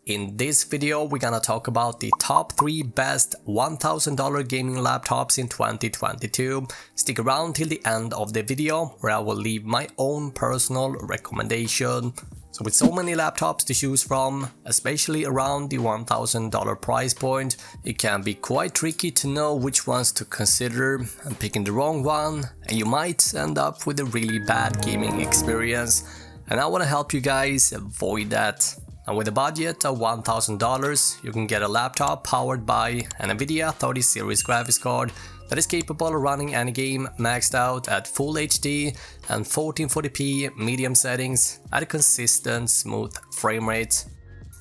In this video, we're gonna talk about the top 3 best $1,000 gaming laptops in 2022. Stick around till the end of the video where I will leave my own personal recommendation. So with so many laptops to choose from, especially around the $1,000 price point, it can be quite tricky to know which ones to consider, and picking the wrong one and you might end up with a really bad gaming experience. And I want to help you guys avoid that. And with a budget of $1,000, you can get a laptop powered by an NVIDIA 30 series graphics card that is capable of running any game maxed out at Full HD and 1440p medium settings at a consistent, smooth frame rate.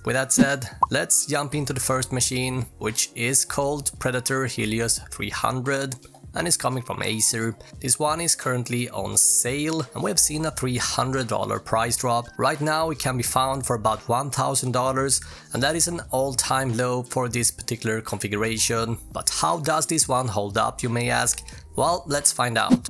With that said, let's jump into the first machine, which is called Predator Helios 300. And is coming from Acer. This one is currently on sale and we have seen a $300 price drop. Right now it can be found for about $1,000 and that is an all-time low for this particular configuration. But how does this one hold up, you may ask? Well, let's find out.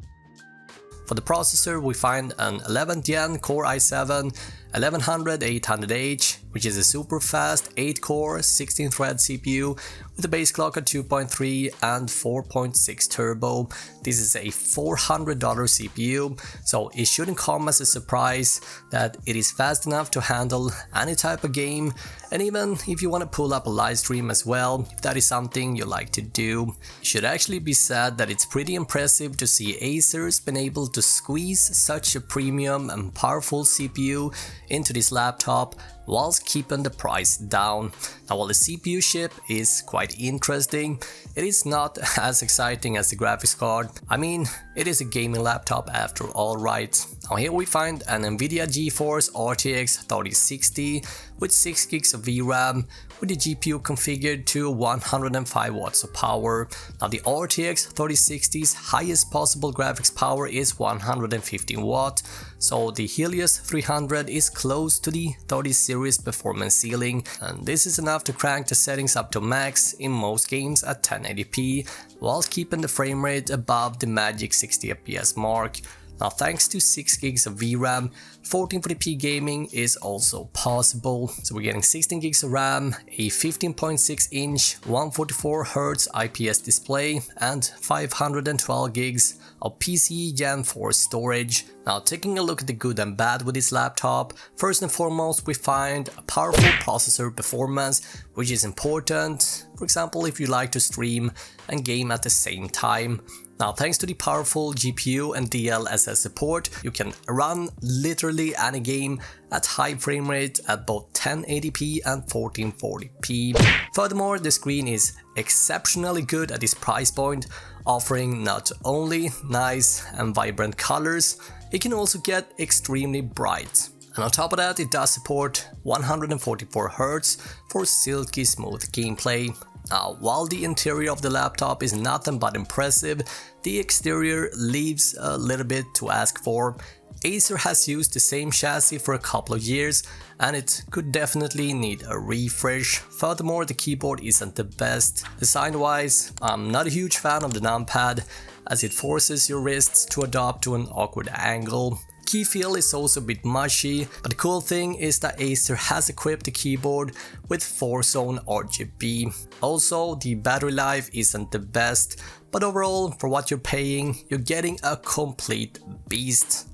For the processor, we find an 11th gen Core i7 11800H, which is a super fast 8-core 16-thread CPU with a base clock of 2.3 and 4.6 turbo. This is a $400 CPU, so it shouldn't come as a surprise that it is fast enough to handle any type of game, and even if you want to pull up a live stream as well, if that is something you like to do. It should actually be said that it's pretty impressive to see Acer's been able to squeeze such a premium and powerful CPU into this laptop whilst keeping the price down. Now, while the CPU chip is quite interesting, it is not as exciting as the graphics card. I mean, it is a gaming laptop after all, right? Now here we find an NVIDIA GeForce RTX 3060 with 6 gigs of VRAM with the GPU configured to 105 watts of power. Now the RTX 3060's highest possible graphics power is 115 watt, so the Helios 300 is close to the 30 series performance ceiling, and this is enough to crank the settings up to max in most games at 1080p whilst keeping the frame rate above the magic 60 FPS mark. Now thanks to 6 gigs of VRAM, 1440p gaming is also possible. So we're getting 16 gigs of RAM, a 15.6 inch 144Hz IPS display and 512 gigs of PCIe Gen 4 storage. Now taking a look at the good and bad with this laptop, first and foremost we find a powerful processor performance, which is important, for example if you like to stream and game at the same time. Now thanks to the powerful GPU and DLSS support, you can run literally any game at high frame rate at both 1080p and 1440p. Furthermore, the screen is exceptionally good at this price point, offering not only nice and vibrant colors, it can also get extremely bright. And on top of that, it does support 144Hz for silky smooth gameplay. Now, while the interior of the laptop is nothing but impressive, the exterior leaves a little bit to ask for. Acer has used the same chassis for a couple of years and it could definitely need a refresh. Furthermore, the keyboard isn't the best. Design wise, I'm not a huge fan of the numpad as it forces your wrists to adapt to an awkward angle. Key feel is also a bit mushy, but the cool thing is that Acer has equipped the keyboard with 4-zone RGB. Also, the battery life isn't the best, but overall, for what you're paying, you're getting a complete beast.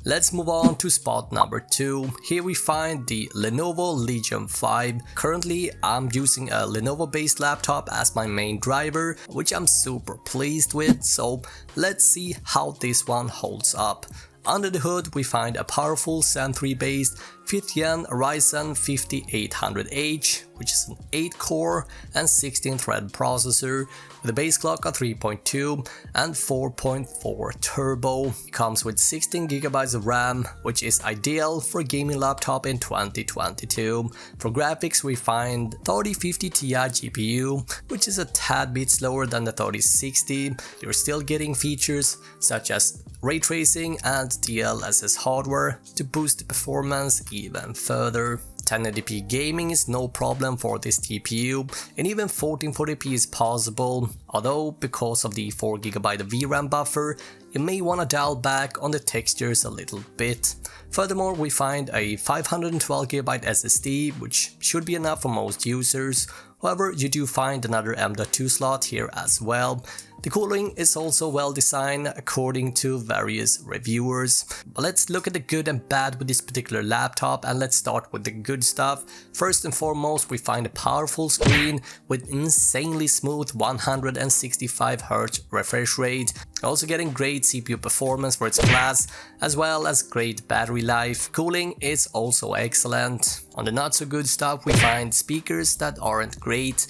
Let's move on to spot number 2. Here we find the Lenovo Legion 5. Currently, I'm using a Lenovo based laptop as my main driver, which I'm super pleased with, so let's see how this one holds up. Under the hood, we find a powerful Zen 3 based 5th gen Ryzen 5800H, which is an 8-core and 16-thread processor with a base clock of 3.2 and 4.4 turbo. It comes with 16GB of RAM, which is ideal for a gaming laptop in 2022. For graphics, we find 3050 Ti GPU, which is a tad bit slower than the 3060. You're still getting features such as ray tracing and DLSS hardware to boost the performance even further. 1080p gaming is no problem for this TPU, and even 1440p is possible, although because of the 4GB of VRAM buffer, you may wanna dial back on the textures a little bit. Furthermore, we find a 512GB SSD, which should be enough for most users. However, you do find another M.2 slot here as well. The cooling is also well designed according to various reviewers. But let's look at the good and bad with this particular laptop, and let's start with the good stuff. First and foremost, we find a powerful screen with insanely smooth 165Hz refresh rate, also getting great CPU performance for its class, as well as great battery life. Cooling is also excellent. On the not so good stuff, we find speakers that aren't great,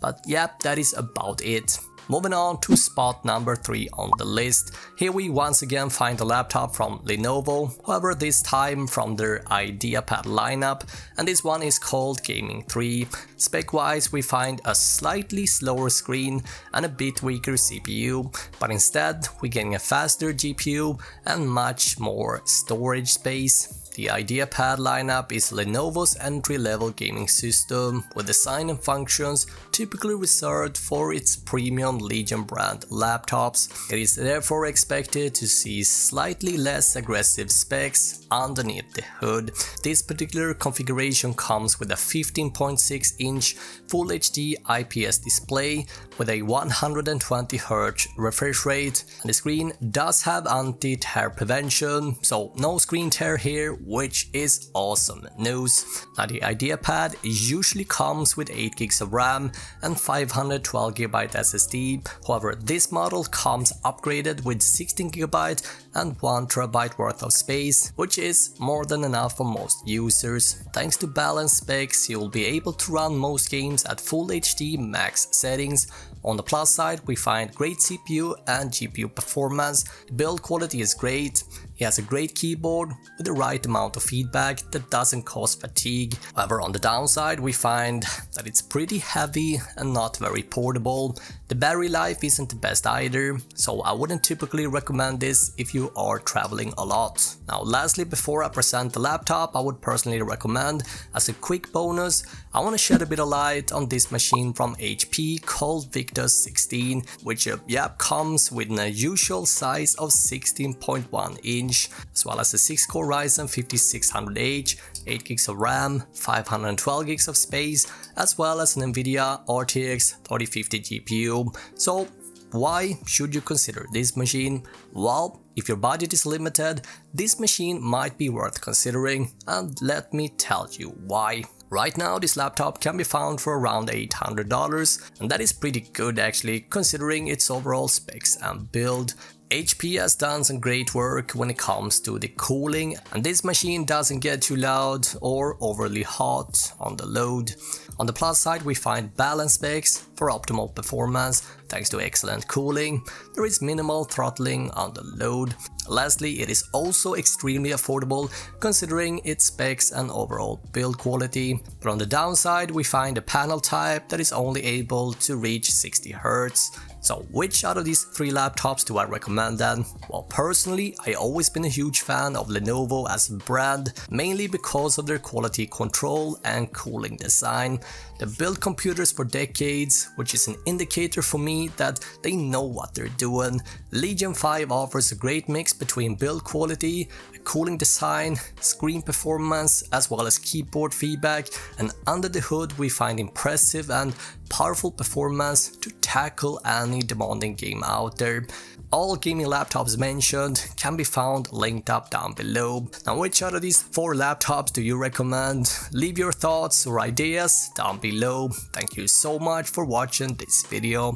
but yep, that is about it. Moving on to spot number 3 on the list. Here we once again find a laptop from Lenovo, however this time from their IdeaPad lineup, and this one is called Gaming 3. Spec wise, we find a slightly slower screen and a bit weaker CPU, but instead we're getting a faster GPU and much more storage space. The IdeaPad lineup is Lenovo's entry-level gaming system with design and functions typically reserved for its premium Legion brand laptops. It is therefore expected to see slightly less aggressive specs underneath the hood. This particular configuration comes with a 15.6-inch Full HD IPS display with a 120Hz refresh rate, and the screen does have anti-tear prevention, so no screen tear here, which is awesome news. Now the IdeaPad usually comes with 8GB of RAM and 512GB SSD, however this model comes upgraded with 16GB and 1TB worth of space, which is more than enough for most users. Thanks to balanced specs, you'll be able to run most games at Full HD max settings. On the plus side, we find great CPU and GPU performance. The build quality is great. It has a great keyboard with the right amount of feedback that doesn't cause fatigue. However, on the downside, we find that it's pretty heavy and not very portable. The battery life isn't the best either, so I wouldn't typically recommend this if you are traveling a lot. Now lastly, before I present the laptop, I would personally recommend, as a quick bonus, I want to shed a bit of light on this machine from HP called Victus 16, which comes with an unusual size of 16.1 inch, as well as a 6-core Ryzen 5600H, 8GB of RAM, 512GB of space, as well as an Nvidia RTX 3050 GPU. So why should you consider this machine? Well, if your budget is limited, this machine might be worth considering, and let me tell you why. Right now, this laptop can be found for around $800, and that is pretty good actually, considering its overall specs and build. HP has done some great work when it comes to the cooling, and this machine doesn't get too loud or overly hot on the load. On the plus side, we find balanced specs for optimal performance thanks to excellent cooling. There is minimal throttling on the load. Lastly, it is also extremely affordable considering its specs and overall build quality. But on the downside, we find a panel type that is only able to reach 60Hz. So which out of these 3 laptops do I recommend then? Well, personally, I always been a huge fan of Lenovo as a brand, mainly because of their quality control and cooling design. They built computers for decades, which is an indicator for me that they know what they're doing. Legion 5 offers a great mix between build quality, cooling design, screen performance, as well as keyboard feedback, and under the hood we find impressive and powerful performance to tackle any demanding game out there. All gaming laptops mentioned can be found linked up down below. Now, which out of these 4 laptops do you recommend? Leave your thoughts or ideas down below. Thank you so much for watching this video.